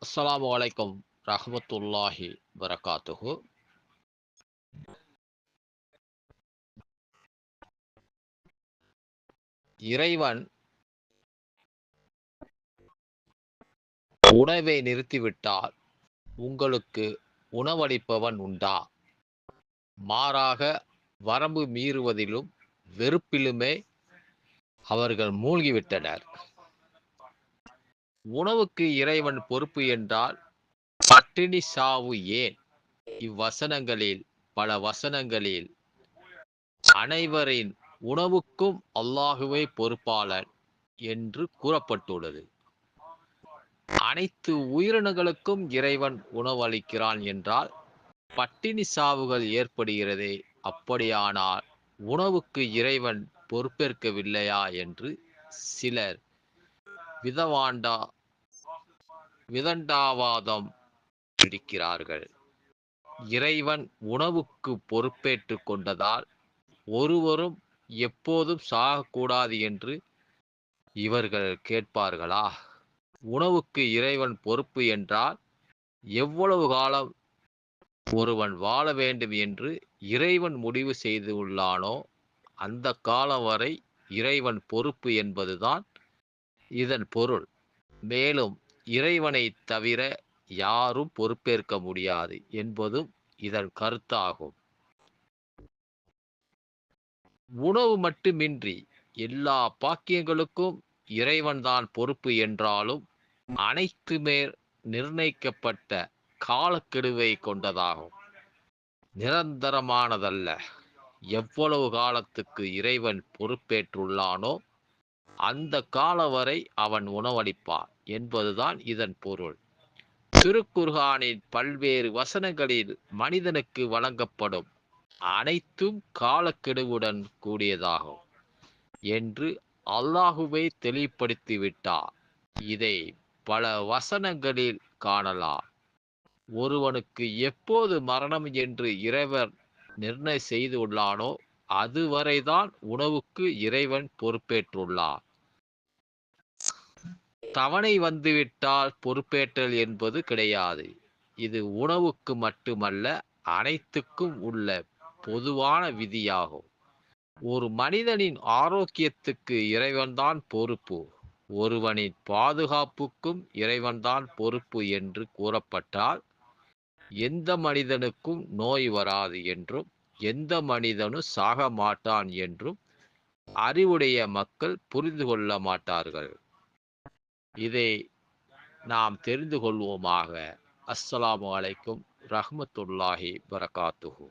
அஸ்ஸலாமு அலைக்கும் ரஹ்மத்துல்லாஹி வரகாத்துஹு. இறைவன் உணவை நிறுத்திவிட்டால் உங்களுக்கு உணவளிப்பவன் உண்டா? மாறாக வரம்பு மீறுவதிலும் வெறுப்பிலுமே அவர்கள் மூழ்கிவிட்டனர். உணவுக்கு இறைவன் பொறுப்பு என்றால் பட்டினி சாவு ஏன்? இவ்வசனங்களில் பல வசனங்களில் அனைவரின் உணவுக்கும் அல்லாஹுவே பொறுப்பாளன் என்று கூறப்பட்டுள்ளது. அனைத்து உயிரினங்களுக்கும் இறைவன் உணவளிக்கிறான் என்றால் பட்டினி சாவுகள் ஏற்படுகிறதே, அப்படியானால் உணவுக்கு இறைவன் பொறுப்பேற்கவில்லையா என்று சிலர் விதவாண்டா விதண்டாவாதம் பிடிக்கிறார்கள். இறைவன் உணவுக்கு பொறுப்பேற்றுக் கொண்டதால் ஒருவரும் எப்போதும் சாகக்கூடாது என்று இவர்கள் கேட்பார்களா? உணவுக்கு இறைவன் பொறுப்பு என்றால் எவ்வளவு காலம் ஒருவன் வாழ வேண்டும் என்று இறைவன் முடிவு செய்துள்ளானோ அந்த காலம் வரை இறைவன் பொறுப்பு என்பதுதான் இதன் பொருள். மேலும் இறைவனைத் தவிர யாரும் பொறுப்பேற்க முடியாது என்பதும் இதன் கருத்தாகும். உணவு மட்டுமின்றி எல்லா பாக்கியங்களுக்கும் இறைவன்தான் பொறுப்பு என்றாலும் அனைத்துமே நிர்ணயிக்கப்பட்ட காலக்கெடுவை கொண்டதாகும். நிரந்தரமானதல்ல. எவ்வளவு காலத்துக்கு இறைவன் பொறுப்பேற்றுள்ளானோ அந்த காலம் வரை அவன் உணவளிப்பான் என்பதுதான் இதன் பொருள். திருக்குர்ஆனின் பல்வேறு வசனங்களில் மனிதனுக்கு வழங்கப்படும் அனைத்தும் காலக்கெடுவுடன் கூடியதாகும் என்று அல்லாஹுவே தெளிவுபடுத்திவிட்டார். இதை பல வசனங்களில் காணலாம். ஒருவனுக்கு எப்போது மரணம் என்று இறைவன் நிர்ணயம் செய்துள்ளானோ அதுவரைதான் உணவுக்கு இறைவன் பொறுப்பேற்றுள்ளார். தவணை வந்துவிட்டால் பொறுப்பேற்றல் என்பது கிடையாது. இது உணவுக்கு மட்டுமல்ல, அனைத்துக்கும் உள்ள பொதுவான விதியாகும். ஒரு மனிதனின் ஆரோக்கியத்துக்கு இறைவன்தான் பொறுப்பு, ஒருவனின் பாதுகாப்புக்கும் இறைவன்தான் பொறுப்பு என்று கூறப்பட்டால் எந்த மனிதனுக்கும் நோய் வராது என்றும் எந்த மனிதனும் சாக மாட்டான் என்றும் அறிவுடைய மக்கள் புரிந்து கொள்ள மாட்டார்கள். இதை நாம் தெரிந்து கொள்வோமாக. அஸ்ஸலாமு அலைக்கும் ரஹ்மத்துல்லாஹி வரகாத்துஹு.